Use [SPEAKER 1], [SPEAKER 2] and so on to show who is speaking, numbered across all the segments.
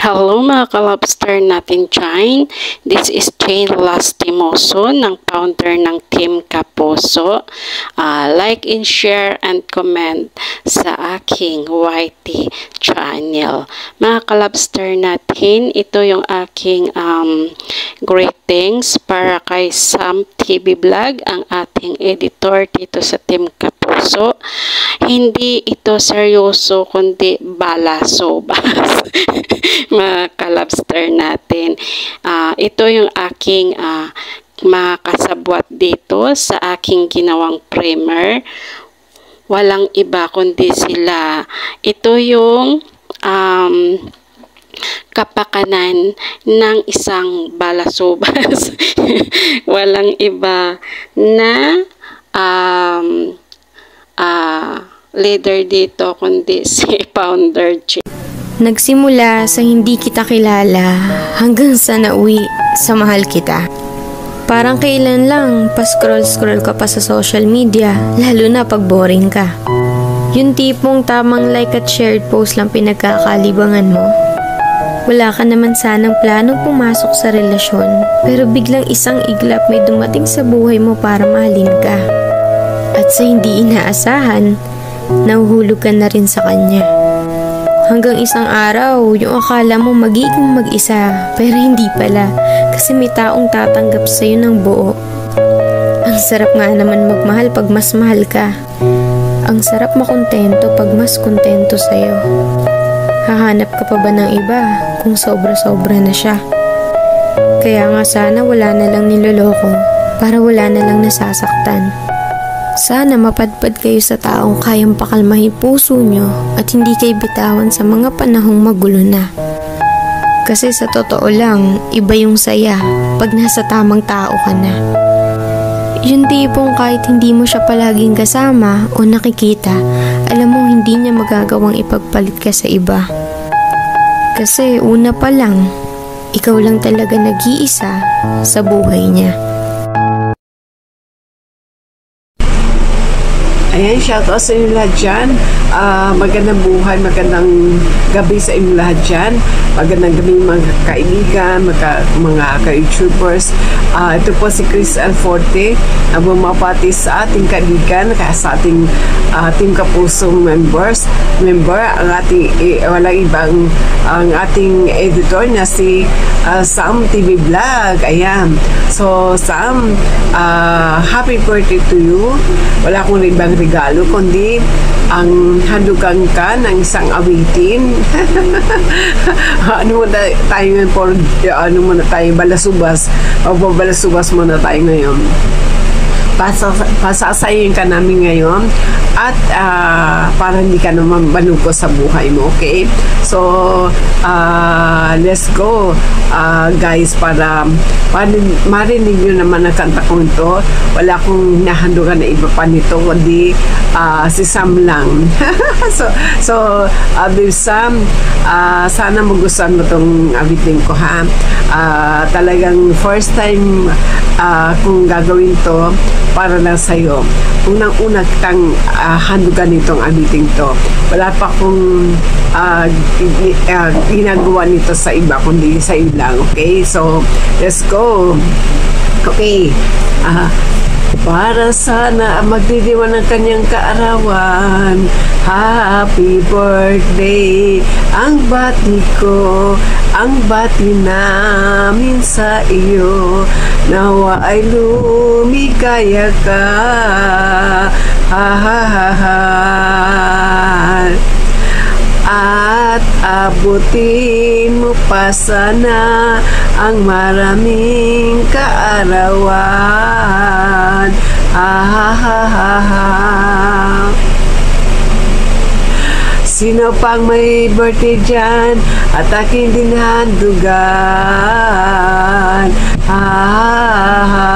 [SPEAKER 1] Hello mga ka-lobster natin dyan. This is Jane Lastimoso ng founder ng Team Kapuso. Like and share and comment sa aking YT channel. Mga ka-lobster natin, ito yung aking greetings para kay Sam TV Vlog, ang ating editor dito sa Team Kapuso. Hindi ito seryoso kundi balaso. Mga ka-lobster natin. Ito yung aking mga kasabwat dito sa aking ginawang primer. Walang iba kundi sila. Ito yung kapakanan ng isang balasobas. Walang iba na leader dito kundi si Founder J.
[SPEAKER 2] Nagsimula sa hindi kita kilala hanggang sa nauwi sa mahal kita. Parang kailan lang pa-scroll-scroll ka pa sa social media, lalo na pag boring ka. Yung tipong tamang like at shared post lang pinagkakalibangan mo. Wala ka naman sanang planong pumasok sa relasyon, pero biglang isang iglap may dumating sa buhay mo para mahalin ka. At sa hindi inaasahan, nahuhulog ka na rin sa kanya. Hanggang isang araw, yung akala mo magiging mag-isa, pero hindi pala, kasi may taong tatanggap sa'yo ng buo. Ang sarap nga naman magmahal pag mas mahal ka. Ang sarap makontento pag mas kontento sa'yo. Hahanap ka pa ba ng iba kung sobra-sobra na siya? Kaya nga sana wala na lang niloloko, para wala na lang nasasaktan. Sana mapadpad kayo sa taong kayang pakalmahin puso nyo at hindi kayo bitawan sa mga panahong magulo na. Kasi sa totoo lang, iba yung saya pag nasa tamang tao ka na. Yung tipong kahit hindi mo siya palaging kasama o nakikita, alam mo hindi niya magagawang ipagpalit ka sa iba. Kasi una pa lang, ikaw lang talaga nag-iisa sa buhay niya.
[SPEAKER 3] Ayan, shoutout sa inyo lahat dyan. Magandang buhay, magandang gabi sa inyo lahat dyan. Magandang gabi mga kaibigan, mga ka-YouTubers. Ito po si Chris Alforte, bumapati sa ating kaibigan, sa ating Team Kapuso member, ang ating, walang ibang, ang ating editor na si Sam TV Vlog. Ayan. So, Sam, happy birthday to you. Wala akong ibang regalo, kundi ang handugan ka ng isang awitin. Ano muna tayo ngayon balasubas. Balasubas muna tayo ngayon. Pasasayin ka namin ngayon at para hindi ka naman manugo sa buhay mo, okay? So, let's go, guys, para marinig nyo naman ang kanta kong ito. Wala akong nahandugan na iba pa nito, kundi si Sam lang. so Babe Sam, sana magustuhan mo itong awitin ko, ha? Talagang first time kung gagawin to para lang sa'yo. Unang-unang kitang handugan nitong abiting to. Wala pa akong ginagawa nito sa iba, kundi sa iyo lang. Okay? So, let's go. Okay. Para sana magdidiwan ng kanyang kaarawan. Happy birthday ang bati ko, ang bati namin sa iyo. Nawa ay lumikaya ka. Ha ha ha ha. At abutin mo pa sana ang maraming kaarawan. Ha ha ha ha ha. Sino pang may birthday dyan at aking dinhandugan? Ha ha ha.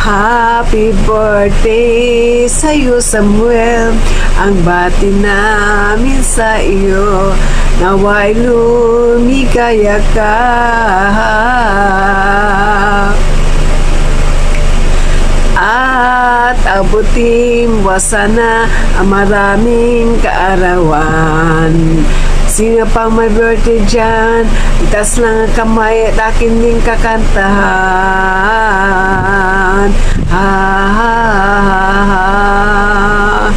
[SPEAKER 3] Happy birthday sa'yo, Samuel. Ang bati namin sa iyo. Nawa'y lumikaya ka. At abutin mo sana ang maraming kaarawan. Sino pang may birthday dyan? Itaas lang ang kamay at akin din kakantahan. Ha, ha, ha, ha.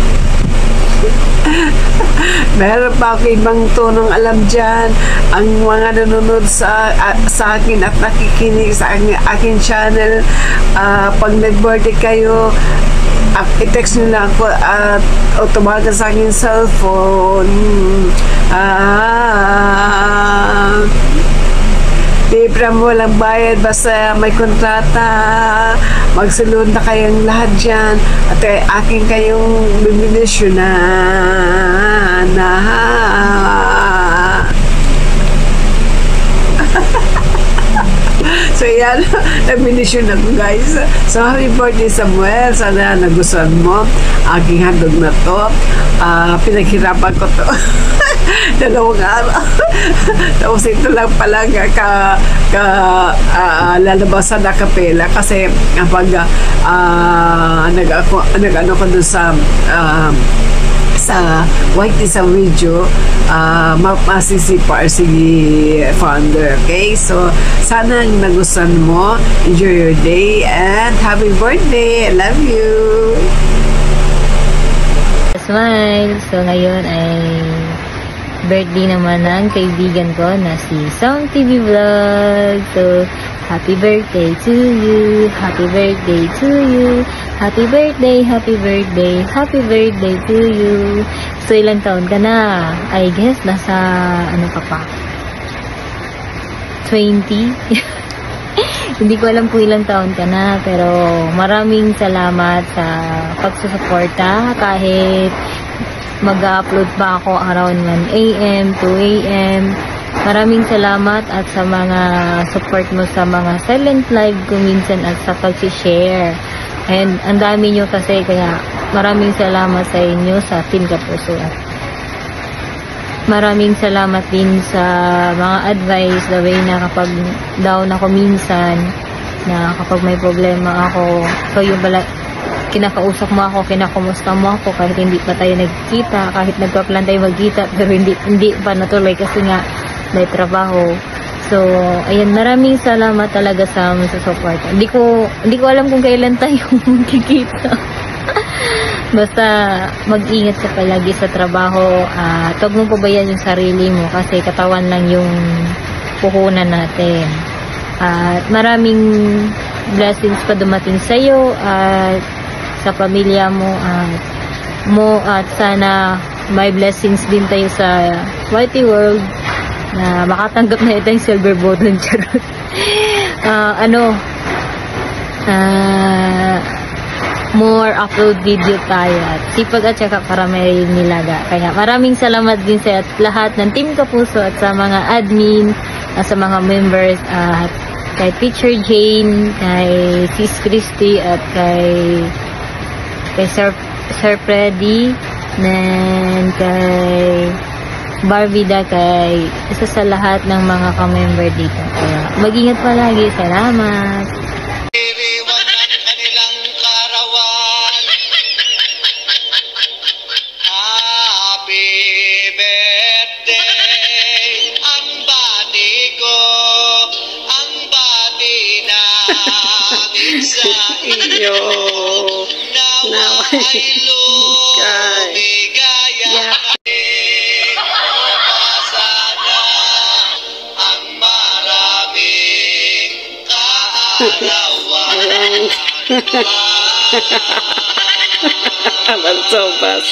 [SPEAKER 3] Meron pa ako ibang tonong alam dyan. Ang mga nanonood sa akin at nakikinig sa aking channel, pag nag-birthday kayo, i-text nyo na ako at o tumawagan sa aking cellphone. Libra mo walang bayad, basta may kontrata. Magsulod na kayong lahat dyan at akin kayong bimilisyonan. So yan, nag-minisyon ako guys. So happy birthday Samuel. Sana nagustuhan mo aking handog na to. Pinaghirapan ko to. 2 araw. Tapos ito lang pala lalabasan na kapela kasi kapag nag-ano ko dun sa white sa video, masisipar si founder. Okay, so sana nagustuhan mo. Enjoy your day and happy birthday. I love you.
[SPEAKER 4] Smile. So ngayon ay birthday naman ng kaibigan ko na si Song TV Vlog. So happy birthday to you. Happy birthday to you. Happy birthday, happy birthday, happy birthday to you. So, ilang taon ka na? I guess, nasa, ano ka pa? 20? Hindi ko alam kung ilang taon ka na, pero maraming salamat sa pagsusuporta kahit mag-upload pa ako around 1 a.m., 2 a.m. Maraming salamat at sa mga support mo sa mga silent live ko minsan at sa pag-share. And ang dami nyo kasi, kaya maraming salamat sa inyo sa Team Kapuso. At maraming salamat din sa mga advice, the way na kapag down ako minsan, na kapag may problema ako, so yung kinakausap mo ako, kinakumusta mo ako, kahit hindi pa tayo nagkita, kahit nagpa-plan tayo magkita, pero hindi pa natuloy kasi nga may trabaho. So, ayan, maraming salamat talaga sa support. Hindi ko alam kung kailan tayo magkikita. Basta mag-ingat ka palagi sa trabaho. Huwag mong pabayaan yung sarili mo kasi katawan lang yung puhunan natin. At maraming blessings pa dumating sa iyo at sa pamilya mo at sana may blessings din tayo sa Whitey World na makatanggap na ito yung silver button. Charot. More upload video tayo at sipag at saka para may nilaga. Kaya maraming salamat din sa lahat ng Team Kapuso at sa mga admin at sa mga members at kay Teacher Jane, kay Sis Christy at kay Sir Freddy and kay Barbida, kay isa sa lahat ng mga ka-member dito. Kaya mag-ingat palagi. Salamat.
[SPEAKER 5] Iriwan ng kanilang karawan. Happy birthday. Ang bati ko, ang bati namin sa iyo. Nawa ay lumigaya.
[SPEAKER 1] Sobas.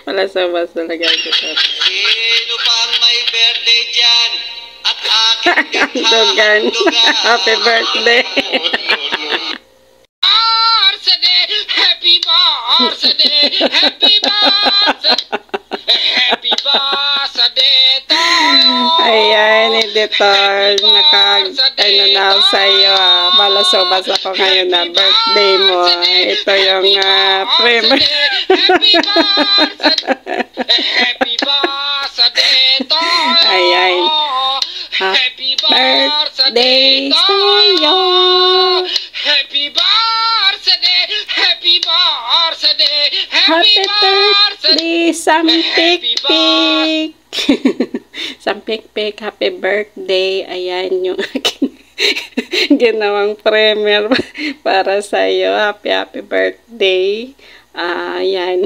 [SPEAKER 1] Wala sobas talaga ito.
[SPEAKER 5] Sino pang may birthday dyan? At aking
[SPEAKER 1] Dugan. Happy birthday.
[SPEAKER 5] Happy birthday! Happy birthday! Happy birthday tayo!
[SPEAKER 1] Ayan, editor. Naka sa'yo. Malasobas ako ngayon na birthday mo. Ito yung prem.
[SPEAKER 5] Happy birthday! Happy birthday tayo!
[SPEAKER 1] Ayan.
[SPEAKER 5] Happy birthday tayo! Happy birthday! Happy birthday! Happy birthday!
[SPEAKER 1] birthday, Sampikpik! Sampikpik, happy birthday. Ayan yung aking ginawang premier para sa'yo. Happy birthday. Ayan.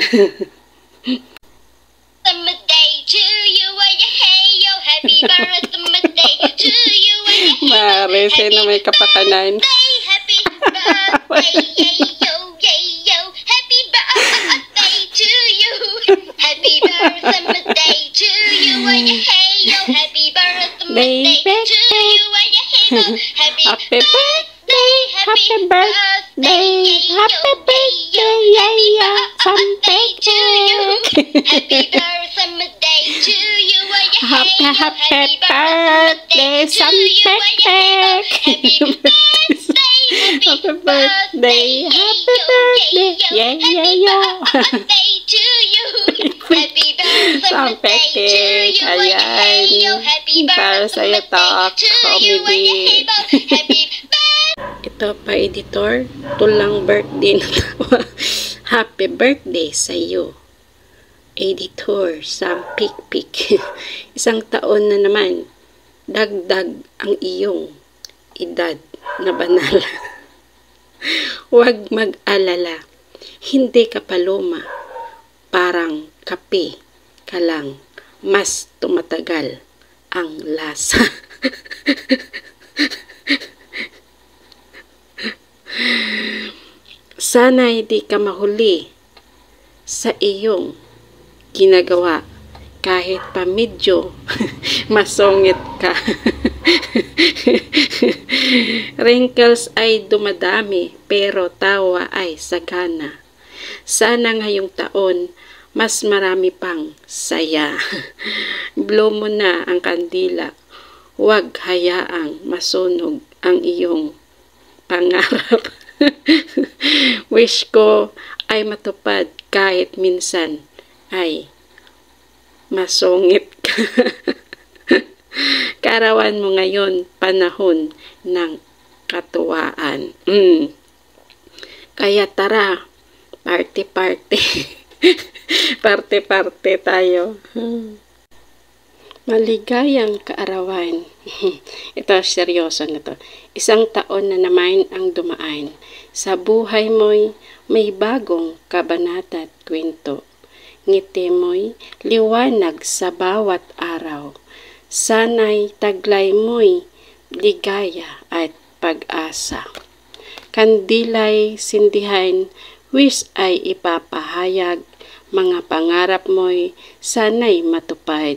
[SPEAKER 6] Birthday to you, hey yo, happy birthday to you,
[SPEAKER 1] Mare, sino may kapakanan?
[SPEAKER 6] happy birthday, yo, happy birthday to you, happy birthday to you, hey yo, happy birthday to you, happy birthday, happy birthday, happy birthday, Sampikpik to you, happy birthday to you,
[SPEAKER 1] Happy birthday, Sampikpik! Happy birthday, happy birthday, yeah,
[SPEAKER 6] birthday to you, happy birthday to you,
[SPEAKER 1] Ayan. Para sa'yo to, comedy. Ito pa, editor. Tulang birthday na tawa. Happy birthday sa'yo. Editor, Sampikpik. Isang taon na naman. Dagdag ang iyong edad na banal. Huwag mag-alala. Hindi ka paloma. Parang kape ka lang. Mas tumatagal ang lasa. Sana hindi ka mahuli sa iyong ginagawa kahit pa medyo masungit ka. Wrinkles ay dumadami pero tawa ay sagana. Sana ngayong taon mas marami pang saya. Blow mo na ang kandila. Huwag hayaang masunog ang iyong pangarap. Wish ko ay matupad kahit minsan ay masungit ka. Kaarawan mo ngayon panahon ng katuwaan. Kaya tara, party-party. Parte-parte tayo. Maligayang kaarawan. Ito, seryoso na to. Isang taon na naman ang dumaan. Sa buhay mo'y may bagong kabanata at kwento. Ngiti mo'y liwanag sa bawat araw. Sana'y taglay mo'y ligaya at pag-asa. Kandilay sindihan, wish ay ipapahayag. Mga pangarap mo'y sana'y matupad.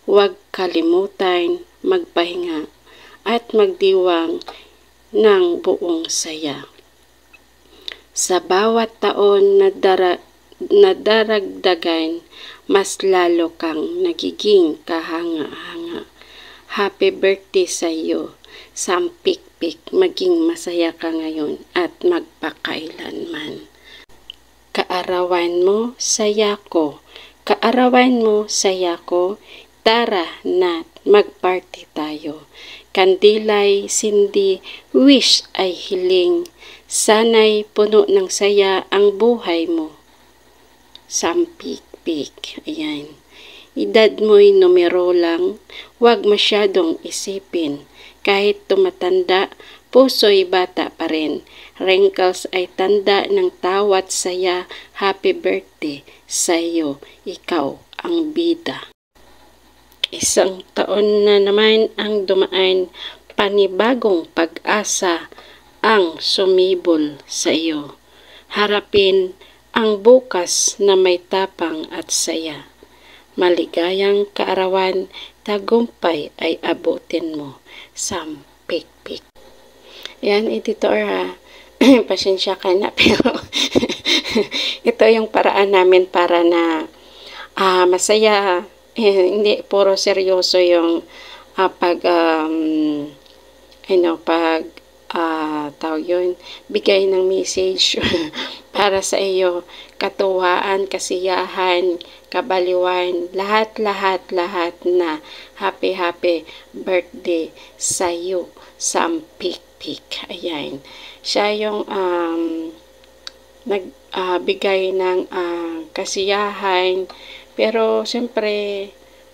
[SPEAKER 1] Huwag kalimutan magpahinga at magdiwang ng buong saya. Sa bawat taon na daragdagan, mas lalo kang nagiging kahanga-hanga. Happy birthday sa iyo, Sampikpik. Maging masaya ka ngayon at magpakailanman. Kaarawan mo, saya ko. Kaarawan mo, saya ko. Tara na magparty tayo. Kandilay, sindi, wish ay hiling. Sana'y puno ng saya ang buhay mo. Sampikpik. Ayan. Edad mo'y numero lang. Huwag masyadong isipin. Kahit tumatanda, puso'y bata pa rin. Wrinkles ay tanda ng tawat saya. Happy birthday sa'yo. Ikaw ang bida. Isang taon na naman ang dumaan. Panibagong pag-asa ang sumibol sa iyo. Harapin ang bukas na may tapang at saya. Maligayang kaarawan, tagumpay ay abutin mo. Sampikpik. Yan, editor ha. Pasensya ka na, pero ito yung paraan namin para na masaya. Hindi puro seryoso yung tawag yun, bigay ng message para sa iyo, katuwaan, kasiyahan, kabaliwan, lahat na happy birthday sa iyo, Sampikpik. Ayan, siya yung nagbigay ng kasiyahan. Pero siyempre,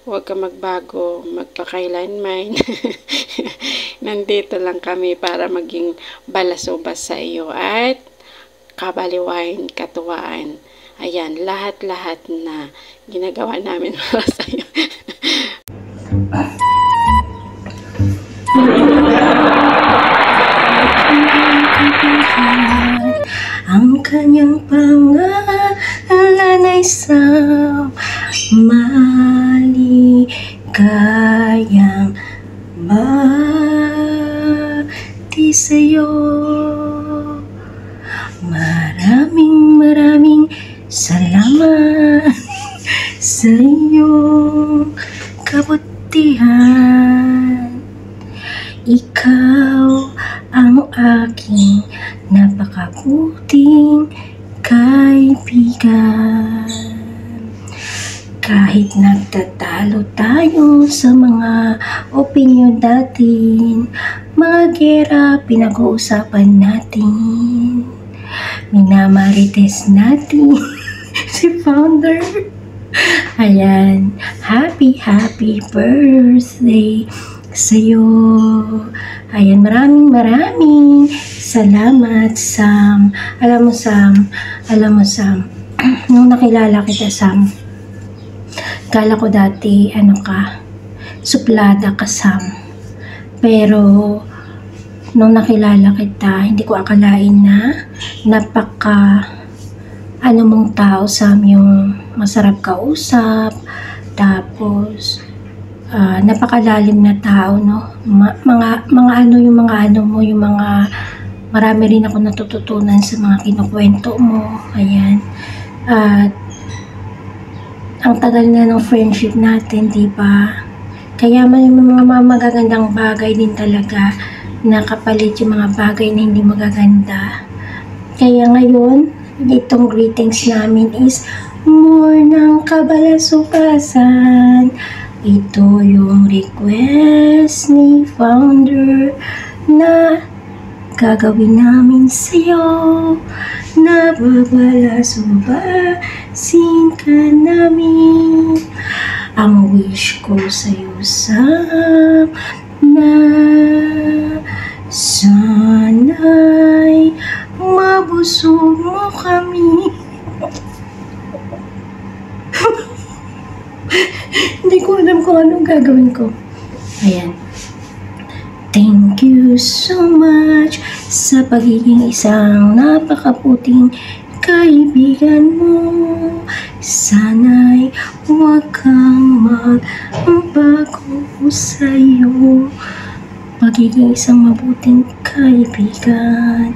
[SPEAKER 1] huwag ka magbago, magpakailanman. Nandito lang kami para maging balasubas sa iyo at kabaliwain, katuwaan. Ayan, lahat-lahat na ginagawa namin para sa iyo.
[SPEAKER 7] Ang kanyang pangalan ay Sam, maligayang bati sa'yo. Maraming salamat sa iyong kabutihan. Ikaw ang aking napakabuting kaibigan. Kahit nagtatalo tayo sa mga opinyon natin, mga gera pinag-uusapan natin, minamarites natin si Founder. Ayan, happy birthday sa'yo. Ayan, maraming salamat, Sam. Alam mo, Sam, nung nakilala kita, Sam, kala ko dati, suplada ka, Sam. Pero, nung nakilala kita, hindi ko akalain na mong tao, Sam, yung masarap kausap, tapos, napakalalim na tao, no? Marami rin ako natututunan sa mga kinukwento mo. Ayan. At, ang tagal na ng friendship natin, diba? Kaya may mga magagandang bagay din talaga na kapalit yung mga bagay na hindi magaganda. Kaya ngayon, itong greetings namin is more ng kabalasubasan. Ito yung request ni Founder na gagawin namin sa'yo. Nababalasubasin ka namin. Ang wish ko sa'yo, Sam, na sana'y mabusog mo kami. Hindi ko alam kung anong gagawin ko. Ayan. Thank you so much sa pagiging isang napakaputing kaibigan mo. Sana'y huwag kang magbago sa'yo. Pagiging isang mabuting kaibigan.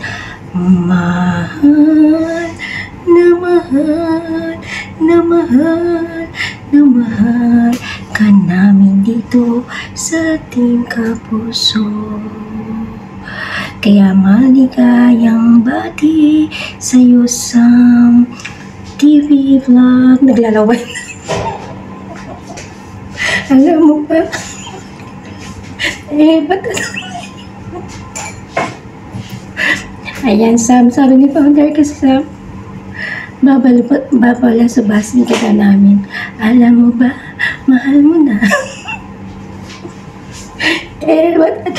[SPEAKER 7] Mahal ka namin dito sa Team Kapuso. Kaya maligayang bati sa'yo, Sam TV Vlog. Naglalaway na. Alam mo ba? Ba't ayan, Sam, sabi ni Founder kasi, Sam, babalasubasin kita namin. Alam mo ba, mahal mo na. Ba't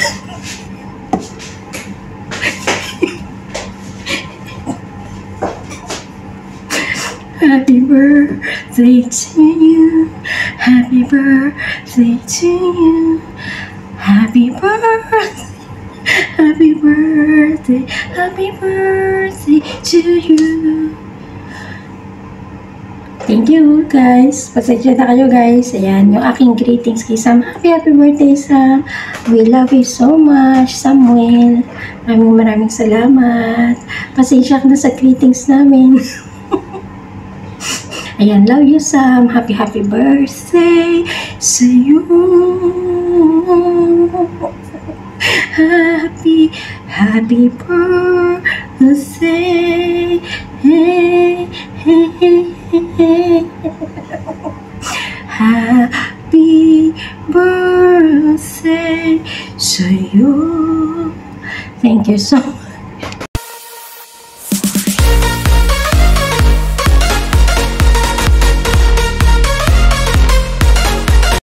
[SPEAKER 7] happy birthday to you. Happy birthday to you. Happy birthday. Happy birthday. Happy birthday to you. Thank you, guys. Pasensya na kayo, guys. Ayan, yung aking greetings kay Sam. Happy birthday, Sam. We love you so much, Samuel. Maraming salamat. Pasensya ka na sa greetings namin. Ayan, love you, Sam. Happy birthday sa you. Happy birthday. Happy birthday sa you. Thank you so much.